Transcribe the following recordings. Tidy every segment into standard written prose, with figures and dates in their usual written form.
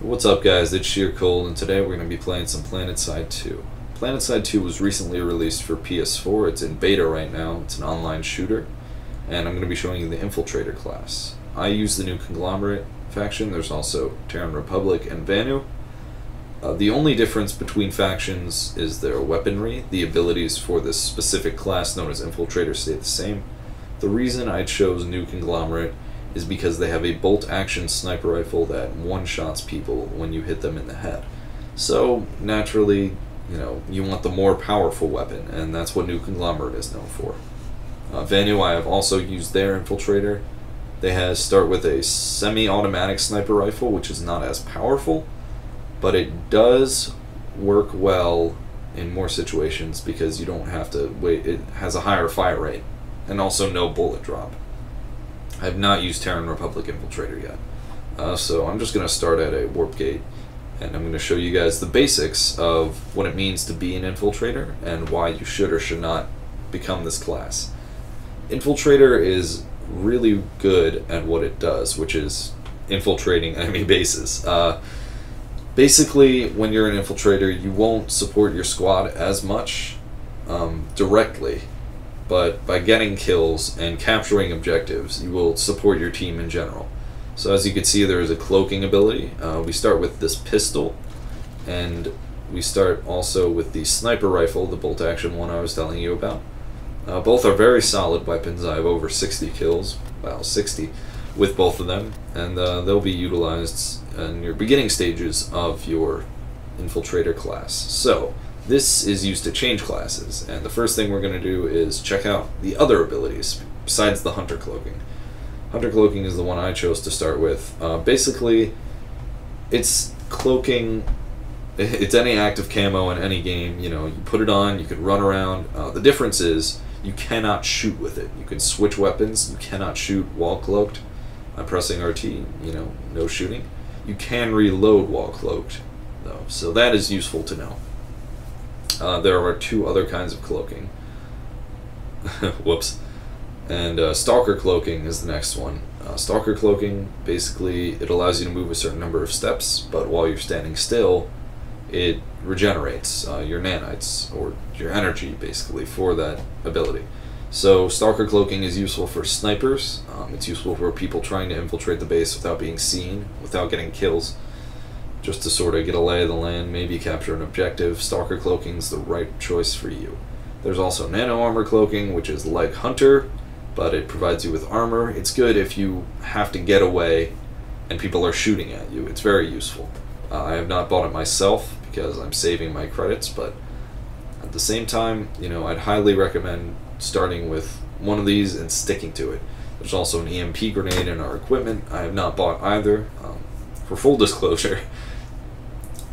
What's up guys, it's SHAREfactory and today we're going to be playing some Planetside 2. Planetside 2 was recently released for PS4, it's in beta right now, it's an online shooter, and I'm going to be showing you the Infiltrator class. I use the new Conglomerate faction, there's also Terran Republic and Vanu. The only difference between factions is their weaponry. The abilities for this specific class known as Infiltrator stay the same. The reason I chose new Conglomerate is because they have a bolt-action sniper rifle that one-shots people when you hit them in the head. So, naturally, you want the more powerful weapon, and that's what New Conglomerate is known for. Vanu, I have also used their Infiltrator. They start with a semi-automatic sniper rifle, which is not as powerful, but it does work well in more situations because you don't have to wait. It has a higher fire rate, and also no bullet drop. I have not used Terran Republic Infiltrator yet. So I'm just going to start at a warp gate, and I'm going to show you guys the basics of what it means to be an Infiltrator, and why you should or should not become this class. Infiltrator is really good at what it does, which is infiltrating enemy bases. Basically, when you're an Infiltrator, you won't support your squad as much directly, but by getting kills and capturing objectives, you will support your team in general. So as you can see, there is a cloaking ability. We start with this pistol, and we start also with the sniper rifle, the bolt-action one I was telling you about. Both are very solid weapons. I have over 60 kills, well, 60 with both of them, and they'll be utilized in your beginning stages of your Infiltrator class. So this is used to change classes, and the first thing we're going to do is check out the other abilities besides the Hunter Cloaking. Hunter Cloaking is the one I chose to start with. Basically, it's cloaking. It's any active camo in any game. You put it on, you can run around. The difference is you cannot shoot with it. You can switch weapons. You cannot shoot while cloaked. I'm pressing RT, no shooting. You can reload while cloaked, though, so that is useful to know. There are two other kinds of cloaking. Whoops. And Stalker Cloaking is the next one. Stalker Cloaking, basically, it allows you to move a certain number of steps, but while you're standing still, it regenerates your nanites, or your energy, basically, for that ability. So Stalker Cloaking is useful for snipers. It's useful for people trying to infiltrate the base without being seen, without getting kills. Just to sort of get a lay of the land, maybe capture an objective. Stalker Cloaking is the right choice for you. There's also Nano Armor Cloaking, which is like Hunter, but it provides you with armor. It's good if you have to get away and people are shooting at you. It's very useful. I have not bought it myself because I'm saving my credits, but at the same time, I'd highly recommend starting with one of these and sticking to it. There's also an EMP grenade in our equipment. I have not bought either. For full disclosure,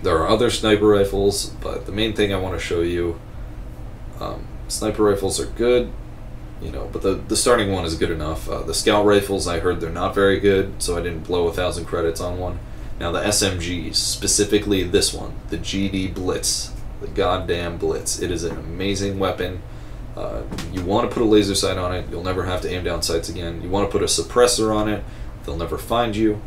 there are other sniper rifles, but the main thing I want to show you, sniper rifles are good, but the starting one is good enough. The scout rifles, I heard they're not very good, so I didn't blow 1,000 credits on one. Now the SMGs, specifically this one, the GD Blitz, the goddamn Blitz, it is an amazing weapon. You want to put a laser sight on it, you'll never have to aim down sights again. You want to put a suppressor on it, they'll never find you.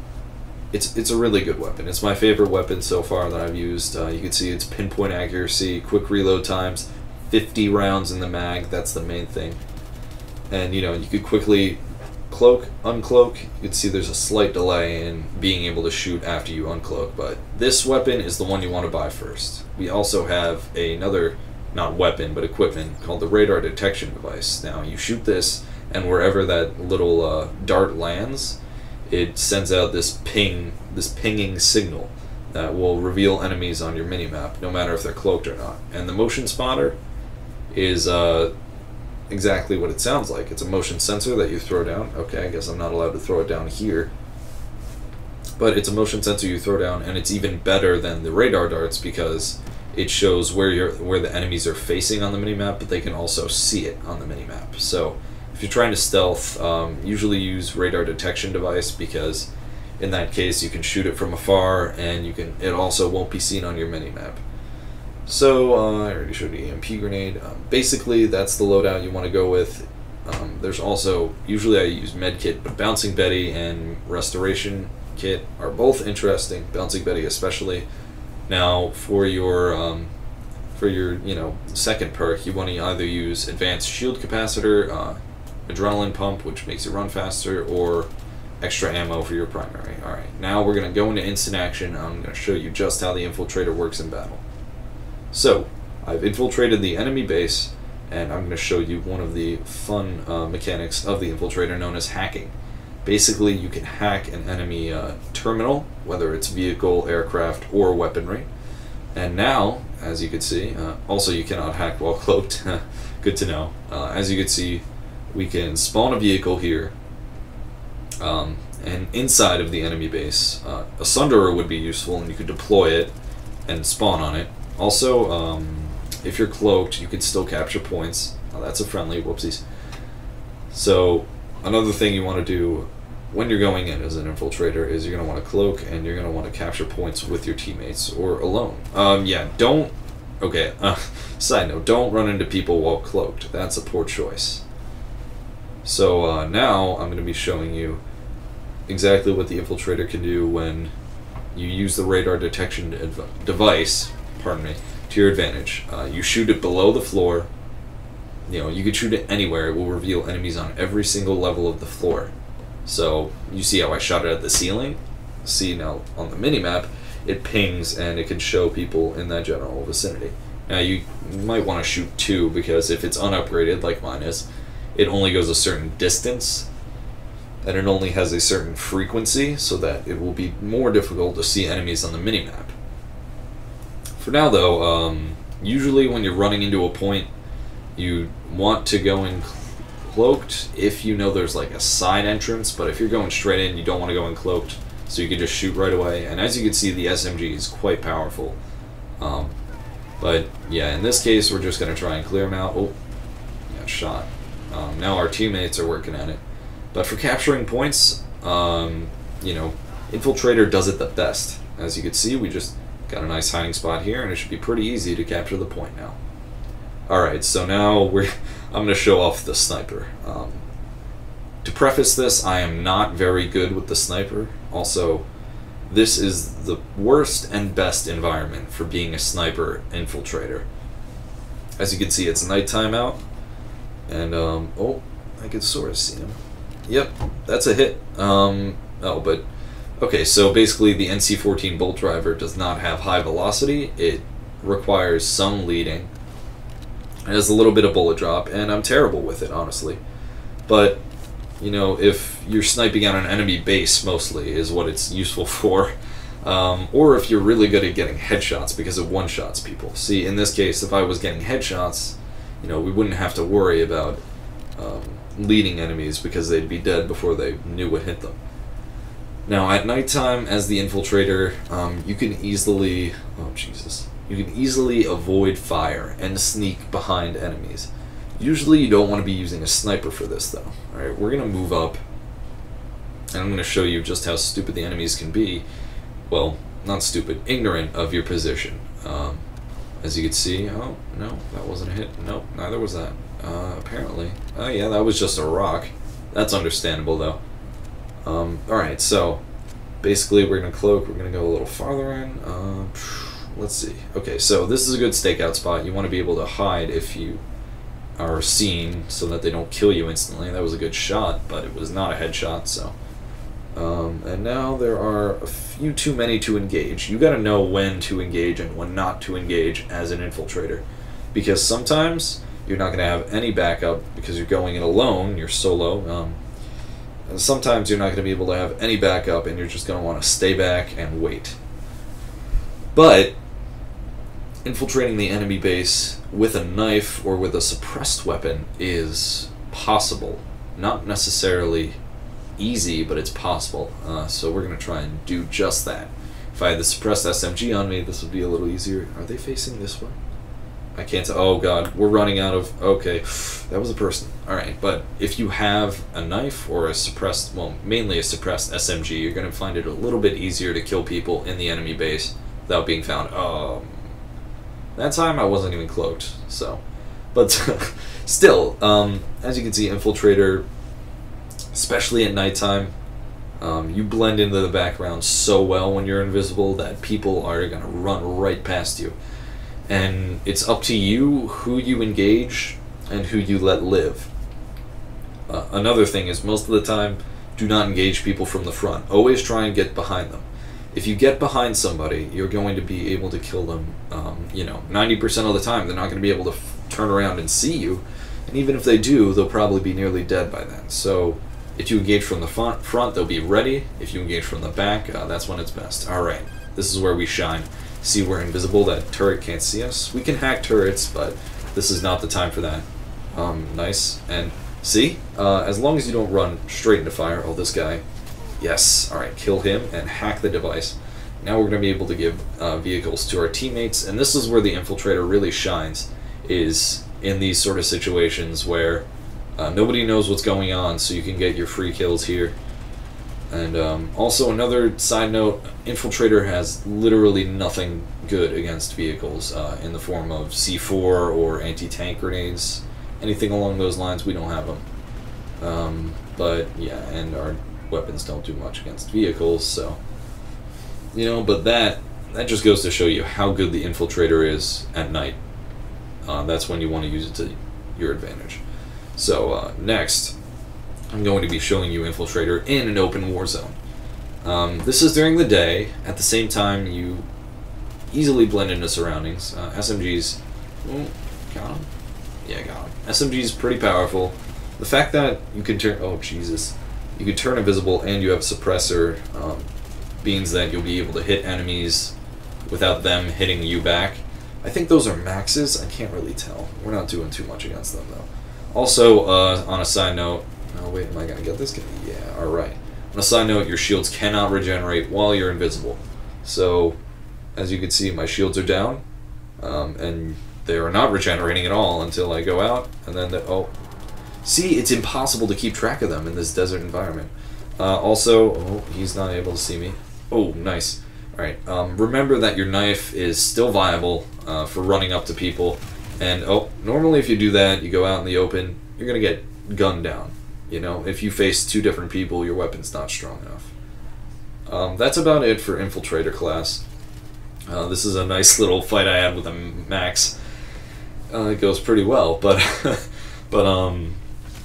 It's a really good weapon. It's my favorite weapon so far that I've used. You can see its pinpoint accuracy, quick reload times, 50 rounds in the mag, that's the main thing. And you could quickly cloak, uncloak. You can see there's a slight delay in being able to shoot after you uncloak, but this weapon is the one you want to buy first. We also have another, not weapon, but equipment called the radar detection device. Now you shoot this, and wherever that little dart lands, it sends out this pinging signal that will reveal enemies on your minimap, no matter if they're cloaked or not. And the motion spotter is exactly what it sounds like. It's a motion sensor that you throw down. Okay, I guess I'm not allowed to throw it down here. But it's a motion sensor you throw down, and it's even better than the radar darts because it shows where the enemies are facing on the minimap, but they can also see it on the minimap. So if you're trying to stealth, usually use radar detection device because in that case you can shoot it from afar and it also won't be seen on your minimap. So I already showed you EMP grenade. Basically that's the loadout you want to go with. There's also, usually I use medkit, but Bouncing Betty and Restoration kit are both interesting, Bouncing Betty especially. Now, for your second perk, you want to either use Advanced Shield Capacitor, Adrenaline Pump, which makes you run faster, or extra ammo for your primary. Alright, now we're going to go into instant action. I'm going to show you just how the Infiltrator works in battle. So, I've infiltrated the enemy base, and I'm going to show you one of the fun mechanics of the Infiltrator known as hacking. Basically, you can hack an enemy terminal, whether it's vehicle, aircraft, or weaponry. And now, as you can see, also you cannot hack while cloaked. Good to know. As you can see, we can spawn a vehicle here, and inside of the enemy base, a Sunderer would be useful, and you could deploy it and spawn on it. Also, if you're cloaked, you can still capture points. Oh, that's a friendly, whoopsies. So, another thing you want to do when you're going in as an Infiltrator is you're going to want to cloak, and you're going to want to capture points with your teammates or alone. Side note, don't run into people while cloaked. That's a poor choice. So now I'm going to be showing you exactly what the Infiltrator can do when you use the radar detection device, to your advantage. You shoot it below the floor. You could shoot it anywhere. It will reveal enemies on every single level of the floor. So, you see how I shot it at the ceiling? See, now, on the minimap, it pings and it can show people in that general vicinity. Now, you might want to shoot 2, because if it's unupgraded, like mine is, it only goes a certain distance, and it only has a certain frequency, so that it will be more difficult to see enemies on the minimap. For now, though, usually when you're running into a point, you want to go in cloaked if you know there's like a side entrance, but if you're going straight in, you don't want to go in cloaked, so you can just shoot right away. And as you can see, the SMG is quite powerful. But yeah, in this case, we're just going to try and clear them out. Oh, got shot. Now our teammates are working at it. But for capturing points, Infiltrator does it the best. As you can see, we just got a nice hiding spot here, and it should be pretty easy to capture the point now. Alright, so now I'm going to show off the sniper. To preface this, I am not very good with the sniper. Also, this is the worst and best environment for being a sniper Infiltrator. As you can see, it's nighttime out, and oh, I can sort of see him. Yep, that's a hit. Okay, so basically the NC-14 bolt driver does not have high velocity. It requires some leading. It has a little bit of bullet drop, and I'm terrible with it, honestly. But, if you're sniping at an enemy base, mostly, is what it's useful for. Or if you're really good at getting headshots, because it one-shots people. See, in this case, if I was getting headshots, we wouldn't have to worry about leading enemies, because they'd be dead before they knew what hit them. Now, at nighttime, as the Infiltrator, you can easily... Oh, Jesus. You can easily avoid fire and sneak behind enemies. Usually you don't want to be using a sniper for this, though. Alright, we're going to move up, and I'm going to show you just how stupid the enemies can be. Well, not stupid, ignorant of your position. As you can see... Oh, no, that wasn't a hit. Nope, neither was that. Apparently. Oh yeah, that was just a rock. That's understandable, though. Alright, so basically we're going to cloak. We're going to go a little farther in. Let's see. Okay, so this is a good stakeout spot. You want to be able to hide if you are seen, so that they don't kill you instantly. That was a good shot, but it was not a headshot, so... and now there are a few too many to engage. You gotta know when to engage and when not to engage as an Infiltrator. Because sometimes you're not gonna have any backup because you're going in alone, you're solo. And sometimes you're not gonna be able to have any backup and you're just gonna want to stay back and wait. But infiltrating the enemy base with a knife or with a suppressed weapon is possible. Not necessarily easy, but it's possible. So we're going to try and do just that. If I had the suppressed SMG on me, this would be a little easier. Are they facing this way? I can't tell. Oh god, we're running out of... Okay, that was a person. Alright, but if you have a knife or a suppressed... Well, mainly a suppressed SMG, you're going to find it a little bit easier to kill people in the enemy base without being found. That time I wasn't even cloaked, so... But still, as you can see, Infiltrator, especially at nighttime, You blend into the background so well when you're invisible that people are going to run right past you. And it's up to you who you engage and who you let live. Another thing is, most of the time, do not engage people from the front. Always try and get behind them. If you get behind somebody, you're going to be able to kill them, 90% of the time. They're not going to be able to turn around and see you. And even if they do, they'll probably be nearly dead by then. So if you engage from the front, they'll be ready. If you engage from the back, that's when it's best. Alright, this is where we shine. See, we're invisible. That turret can't see us. We can hack turrets, but this is not the time for that. Nice. And see? As long as you don't run straight into fire. Oh, this guy. Yes. Alright, kill him and hack the device. Now we're going to be able to give vehicles to our teammates, and this is where the Infiltrator really shines, is in these sort of situations where nobody knows what's going on, so you can get your free kills here. And also, another side note, Infiltrator has literally nothing good against vehicles in the form of C4 or anti-tank grenades. Anything along those lines, we don't have them. But yeah, and our weapons don't do much against vehicles, so... but that just goes to show you how good the Infiltrator is at night. That's when you want to use it to your advantage. So, next, I'm going to be showing you Infiltrator in an open war zone. This is during the day. At the same time, you easily blend into surroundings. SMGs... Oh, got him? Yeah, got him. SMG's pretty powerful. The fact that you can turn... Oh, Jesus. You can turn invisible and you have a suppressor means that you'll be able to hit enemies without them hitting you back. I think those are maxes. I can't really tell. We're not doing too much against them, though. Also, on a side note... Oh, wait, am I going to get this guy? Yeah, alright. On a side note, your shields cannot regenerate while you're invisible. So, as you can see, my shields are down. And they are not regenerating at all until I go out. And then, oh... See, it's impossible to keep track of them in this desert environment. Also... Oh, he's not able to see me. Oh, nice. Alright, remember that your knife is still viable for running up to people. And, normally if you do that, you go out in the open, you're going to get gunned down. If you face two different people, your weapon's not strong enough. That's about it for Infiltrator class. This is a nice little fight I had with a Max. It goes pretty well, but...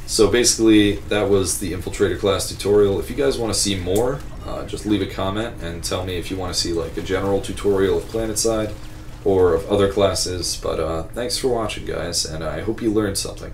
So basically, that was the Infiltrator class tutorial. If you guys want to see more, just leave a comment and tell me if you want to see like a general tutorial of Planetside or of other classes. But thanks for watching, guys, and I hope you learned something.